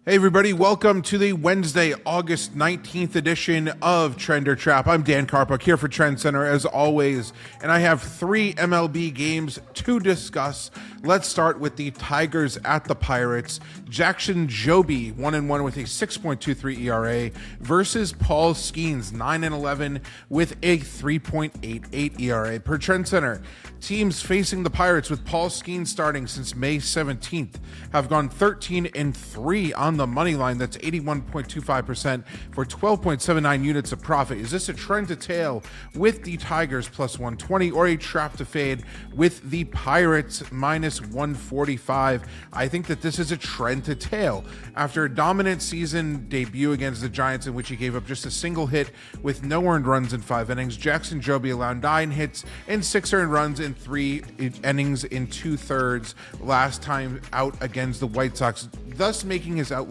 Hey everybody, welcome to the Wednesday, August 19th edition of Trend or Trap. I'm Dan Karpuk here for TrendsCenter as always, and I have three MLB games to discuss. Let's start with the Tigers at the Pirates. Jackson Joby, 1-1 with a 6.23 ERA versus Paul Skenes, 9-11 with a 3.88 ERA. Per TrendsCenter, teams facing the Pirates with Paul Skenes starting since May 17th have gone 13-3 on the money line. That's 81.25% for 12.79 units of profit. Is this a trend to tail with the Tigers plus 120 or a trap to fade with the Pirates minus 145? I think that this is a trend to tail. After a dominant season debut against the Giants in which he gave up just a single hit with no earned runs in 5 innings, Jackson Joby allowed 9 hits and 6 earned runs in 3 innings in 2/3 last time out against the White Sox, thus making his outlook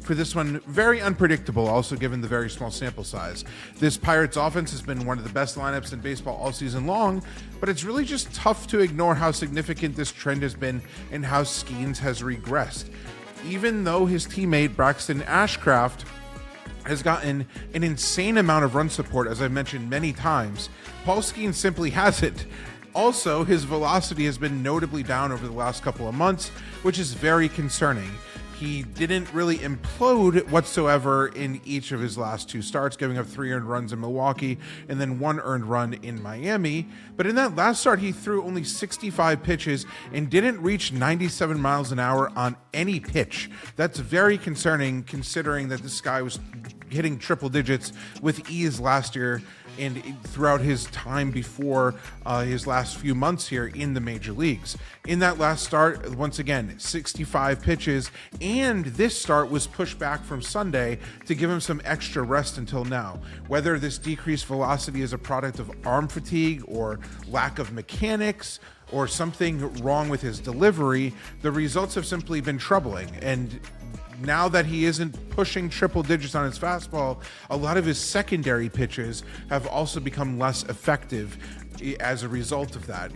for this one very unpredictable, also given the very small sample size. This Pirates offense has been one of the best lineups in baseball all season long, but it's really just tough to ignore how significant this trend has been and how Skenes has regressed. Even though his teammate Braxton Ashcraft has gotten an insane amount of run support, as I've mentioned many times, Paul Skenes simply hasn't. Also, his velocity has been notably down over the last couple of months, which is very concerning. He didn't really implode whatsoever in each of his last 2 starts, giving up 3 earned runs in Milwaukee and then 1 earned run in Miami. But in that last start, he threw only 65 pitches and didn't reach 97 miles an hour on any pitch. That's very concerning considering that this guy was hitting triple digits with ease last year and throughout his time before his last few months here in the major leagues. In that last start, once again, 65 pitches, and this start was pushed back from Sunday to give him some extra rest until now. Whether this decreased velocity is a product of arm fatigue or lack of mechanics or something wrong with his delivery, the results have simply been troubling. And now that he isn't pushing triple digits on his fastball, a lot of his secondary pitches have also become less effective as a result of that,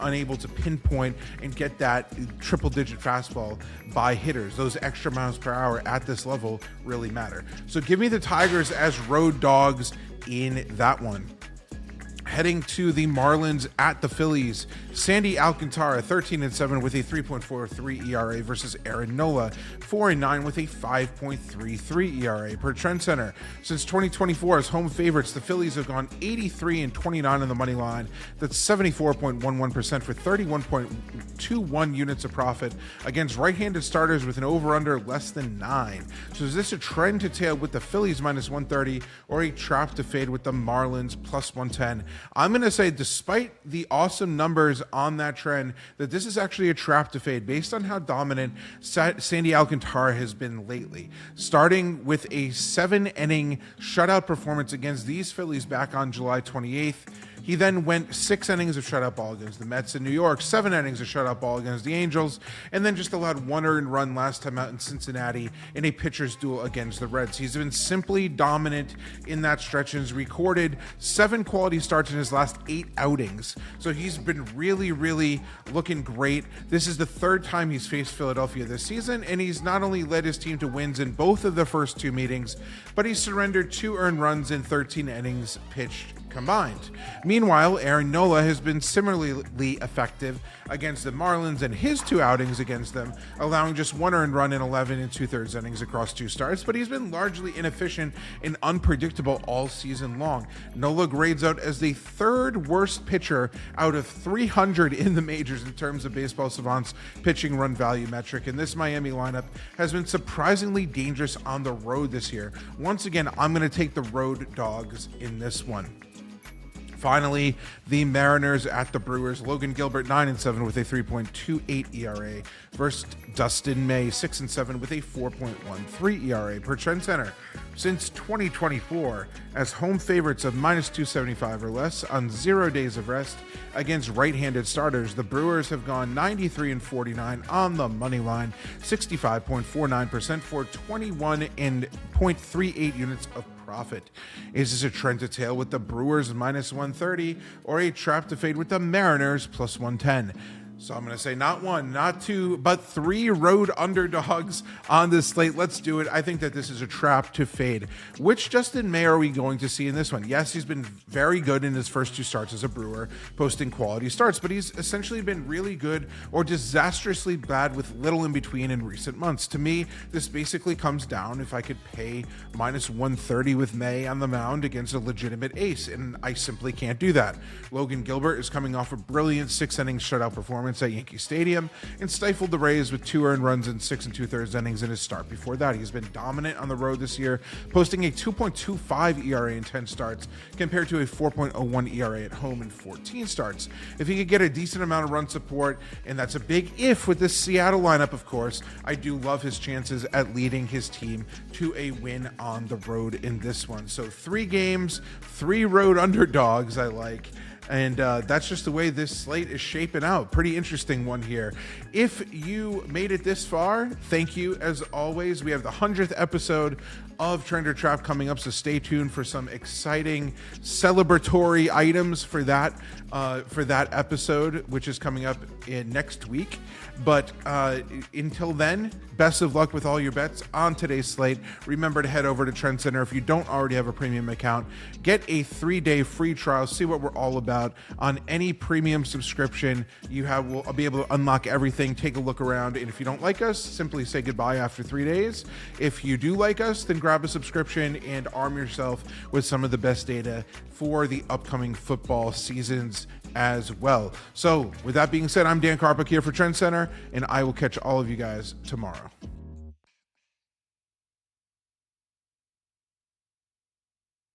unable to pinpoint and get that triple digit fastball by hitters. Those extra miles per hour at this level really matter. So give me the Tigers as road dogs in that one. Heading to the Marlins at the Phillies, Sandy Alcantara, 13-7 with a 3.43 ERA versus Aaron Nola, 4-9 with a 5.33 ERA. Per TrendsCenter, since 2024 as home favorites, the Phillies have gone 83-29 on the money line. That's 74.11% for 31.21 units of profit against right-handed starters with an over-under less than 9. So is this a trend to tail with the Phillies minus 130 or a trap to fade with the Marlins plus 110? I'm going to say, despite the awesome numbers on that trend, that this is actually a trap to fade based on how dominant Sandy Alcantara has been lately. Starting with a 7-inning shutout performance against these Phillies back on July 28th, he then went 6 innings of shutout ball against the Mets in New York, 7 innings of shutout ball against the Angels, and then just allowed 1 earned run last time out in Cincinnati in a pitcher's duel against the Reds. He's been simply dominant in that stretch and has recorded 7 quality starts in his last 8 outings. So he's been really, really looking great. This is the 3rd time he's faced Philadelphia this season, and he's not only led his team to wins in both of the first 2 meetings, but he's surrendered 2 earned runs in 13 innings pitched combined. Meanwhile, Aaron Nola has been similarly effective against the Marlins in his 2 outings against them, allowing just 1 earned run in 11 and 2/3 innings across 2 starts, but he's been largely inefficient and unpredictable all season long. Nola grades out as the 3rd worst pitcher out of 300 in the majors in terms of Baseball Savant's pitching run value metric, and this Miami lineup has been surprisingly dangerous on the road this year. Once again, I'm going to take the road dogs in this one. Finally, the Mariners at the Brewers. Logan Gilbert, 9-7 with a 3.28 ERA versus Dustin May, 6-7 with a 4.13 ERA. Per TrendsCenter, since 2024, as home favorites of minus 275 or less on 0 days of rest against right-handed starters, the Brewers have gone 93-49 on the money line, 65.49% for 21.38 units of profit. Is this a trend to tail with the Brewers minus 130 or a trap to fade with the Mariners plus 110? So I'm going to say not one, not two, but three road underdogs on this slate. Let's do it. I think that this is a trap to fade. Which Justin May are we going to see in this one? Yes, he's been very good in his first two starts as a Brewer, posting quality starts, but he's essentially been really good or disastrously bad with little in between in recent months. To me, this basically comes down if I could pay minus 130 with May on the mound against a legitimate ace, and I simply can't do that. Logan Gilbert is coming off a brilliant 6-inning shutout performance at Yankee Stadium and stifled the Rays with 2 earned runs in 6 2/3 innings in his start. Before that, he's been dominant on the road this year, posting a 2.25 ERA in 10 starts compared to a 4.01 ERA at home in 14 starts. If he could get a decent amount of run support, and that's a big if with this Seattle lineup, of course, I do love his chances at leading his team to a win on the road in this one. So 3 games, 3 road underdogs I like. And that's just the way this slate is shaping out. Pretty interesting one here. If you made it this far, thank you as always. We have the 100th episode of Trender Trap coming up, so stay tuned for some exciting celebratory items for that episode, which is coming up in next week. But until then, best of luck with all your bets on today's slate. Remember to head over to TrendsCenter if you don't already have a premium account. Get a 3-day free trial. See what we're all about on any premium subscription you have. We'll be able to unlock everything, take a look around, and if you don't like us, simply say goodbye after 3 days. If you do like us, then grab a subscription and arm yourself with some of the best data for the upcoming football seasons as well. So with that being said, I'm Dan Karpuk here for TrendsCenter, and I will catch all of you guys tomorrow.